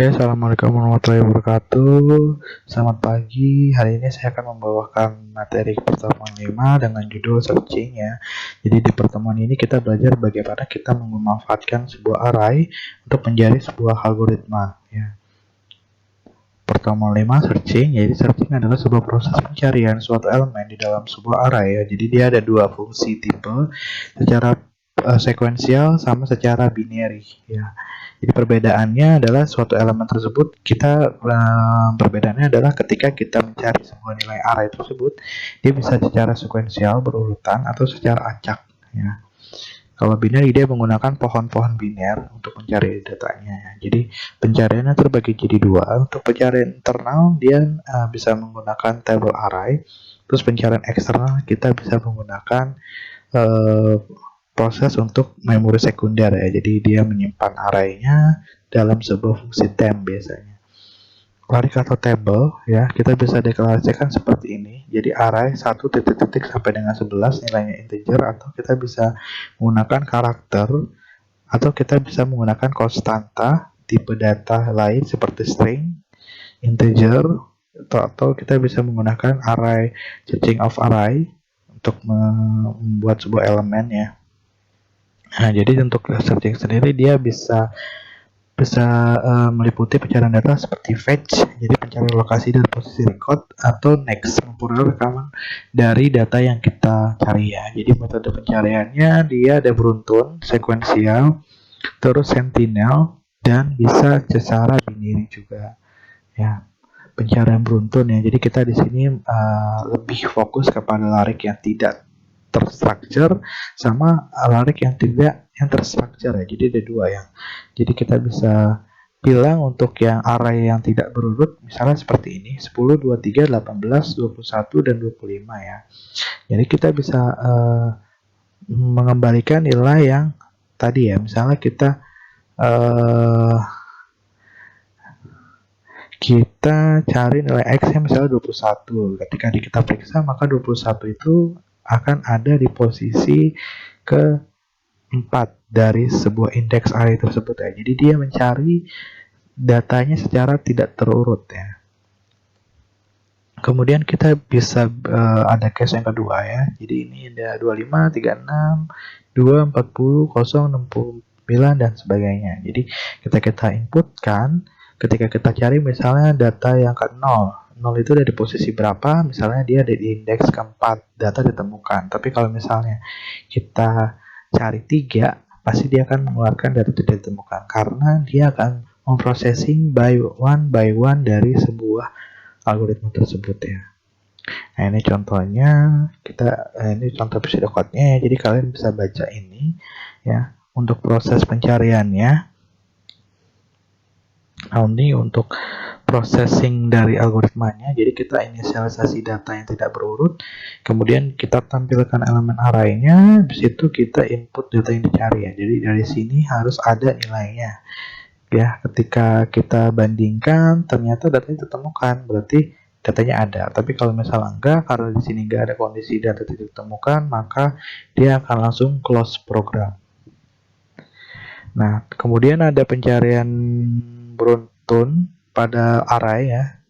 Oke, assalamualaikum warahmatullahi wabarakatuh. Selamat pagi. Hari ini saya akan membawakan materi pertemuan 5 dengan judul searching ya. Jadi di pertemuan ini kita belajar bagaimana kita memanfaatkan sebuah array untuk mencari sebuah algoritma ya. Pertemuan 5 searching. Jadi searching adalah sebuah proses pencarian suatu elemen di dalam sebuah array ya. Jadi dia ada dua fungsi tipe, secara sekuensial sama secara binary ya. Jadi perbedaannya adalah suatu elemen tersebut perbedaannya adalah ketika kita mencari sebuah nilai array tersebut, dia bisa secara sekuensial berurutan atau secara acak ya. Kalau binary dia menggunakan pohon-pohon biner untuk mencari datanya. Jadi pencariannya terbagi jadi dua. Untuk pencarian internal dia bisa menggunakan table array. Terus pencarian eksternal kita bisa menggunakan proses untuk memori sekunder ya. Jadi dia menyimpan arraynya dalam sebuah fungsi temp biasanya. Larik atau table ya, kita bisa deklarasikan seperti ini. Jadi array 1 titik-titik sampai dengan 11 nilainya integer, atau kita bisa menggunakan karakter, atau kita bisa menggunakan konstanta tipe data lain seperti string, integer, atau kita bisa menggunakan array searching of array untuk membuat sebuah elemen ya. Nah, jadi untuk searching sendiri dia bisa meliputi pencarian data seperti fetch, jadi pencarian lokasi dan posisi record, atau next, memperoleh rekaman dari data yang kita cari ya. Jadi metode pencariannya dia ada beruntun, sekuensial, terus sentinel, dan bisa secara binary juga ya. Pencarian beruntun ya. Jadi kita di sini lebih fokus kepada larik yang tidak terstruktur sama larik yang tidak terstruktur ya. Jadi ada dua ya. Jadi kita bisa bilang untuk yang array yang tidak berurut misalnya seperti ini 10, 23, 18, 21 dan 25 ya. Jadi kita bisa mengembalikan nilai yang tadi ya. Misalnya kita cari nilai X nya misalnya 21. Ketika kita periksa maka 21 itu akan ada di posisi ke-4 dari sebuah indeks array tersebut ya. Jadi dia mencari datanya secara tidak terurut ya. Kemudian kita bisa ada case yang kedua ya. Jadi ini ada 25, 36, 2, 40, 0, 69 dan sebagainya. Jadi kita inputkan, ketika kita cari misalnya data yang ke-0 itu dari posisi berapa, misalnya dia ada di indeks ke-4, data ditemukan. Tapi kalau misalnya kita cari 3, pasti dia akan mengeluarkan data tidak ditemukan, karena dia akan memprocessing by one dari sebuah algoritma tersebut ya. Nah ini contohnya, ini contoh pseudocode-nya ya. Jadi kalian bisa baca ini ya untuk proses pencariannya. Nah, ini untuk processing dari algoritmanya. Jadi kita inisialisasi data yang tidak berurut, kemudian kita tampilkan elemen array-nya, di situ kita input data yang dicari ya. Jadi dari sini harus ada nilainya. Ya, ketika kita bandingkan ternyata datanya ditemukan, berarti datanya ada. Tapi kalau misalnya enggak, karena di sini enggak ada kondisi data tidak ditemukan, maka dia akan langsung close program. Nah, kemudian ada pencarian beruntun pada array ya.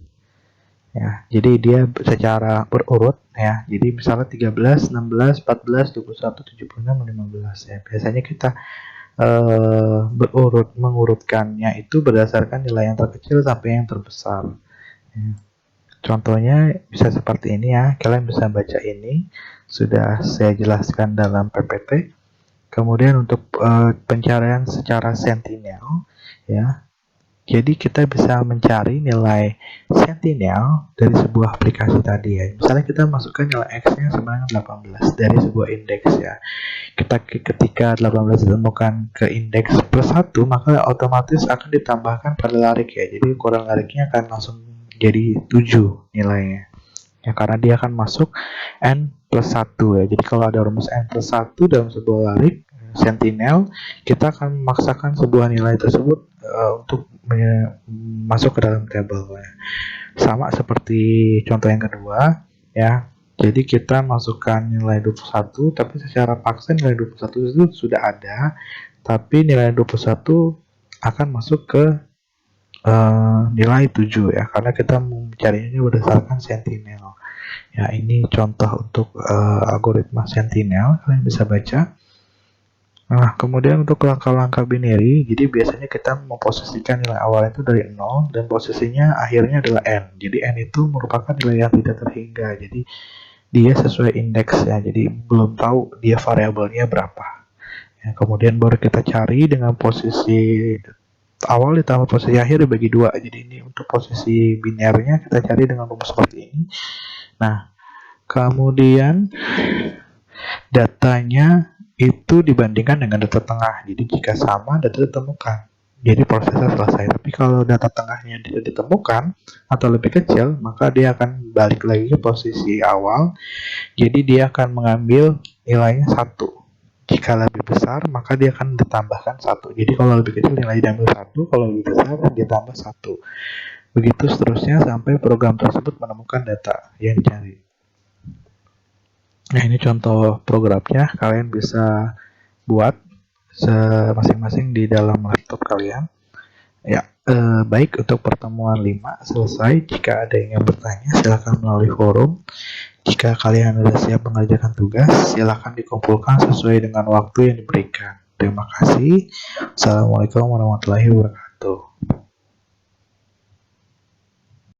Ya, jadi dia secara berurut ya. Jadi misalnya 13, 16, 14, 21, 76, 15 ya. Biasanya kita mengurutkannya itu berdasarkan nilai yang terkecil sampai yang terbesar ya. Contohnya bisa seperti ini ya. Kalian bisa baca ini, sudah saya jelaskan dalam PPT. Kemudian untuk pencarian secara sentinel ya, jadi kita bisa mencari nilai sentinel dari sebuah aplikasi tadi ya. Misalnya kita masukkan nilai X nya sebanyak 18 dari sebuah indeks ya. Ketika 18 ditemukan ke indeks +1, maka otomatis akan ditambahkan pada larik ya. Jadi ukuran lariknya akan langsung jadi 7 nilainya ya, karena dia akan masuk N+1 ya. Jadi kalau ada rumus N+1 dalam sebuah larik sentinel, kita akan memaksakan sebuah nilai tersebut untuk masuk ke dalam tabel ya. Sama seperti contoh yang kedua ya. Jadi kita masukkan nilai 21, tapi secara paksa nilai 21 itu sudah ada, tapi nilai 21 akan masuk ke nilai 7 ya, karena kita mencarinya berdasarkan Sentinel. Ya, ini contoh untuk algoritma Sentinel, kalian bisa baca. Nah, kemudian untuk langkah-langkah binary, jadi biasanya kita memposisikan nilai awal itu dari 0 dan posisinya akhirnya adalah n. Jadi n itu merupakan nilai yang tidak terhingga. Jadi dia sesuai indeks ya. Jadi belum tahu dia variabelnya berapa. Ya, kemudian baru kita cari dengan posisi awal ditambah posisi akhir dibagi 2. Jadi ini untuk posisi binernya kita cari dengan rumus seperti ini. Nah, kemudian datanya itu dibandingkan dengan data tengah. Jadi jika sama, data ditemukan. Jadi prosesnya selesai. Tapi kalau data tengahnya tidak ditemukan atau lebih kecil, maka dia akan balik lagi ke posisi awal. Jadi dia akan mengambil nilainya 1. Jika lebih besar, maka dia akan ditambahkan 1. Jadi kalau lebih kecil nilai diambil 1, kalau lebih besar ditambah 1. Begitu seterusnya sampai program tersebut menemukan data yang dicari. Nah, ini contoh programnya, kalian bisa buat masing-masing di dalam laptop kalian. Ya, baik, untuk pertemuan 5 selesai. Jika ada yang bertanya, silakan melalui forum. Jika kalian sudah siap mengerjakan tugas, silakan dikumpulkan sesuai dengan waktu yang diberikan. Terima kasih. Assalamualaikum warahmatullahi wabarakatuh.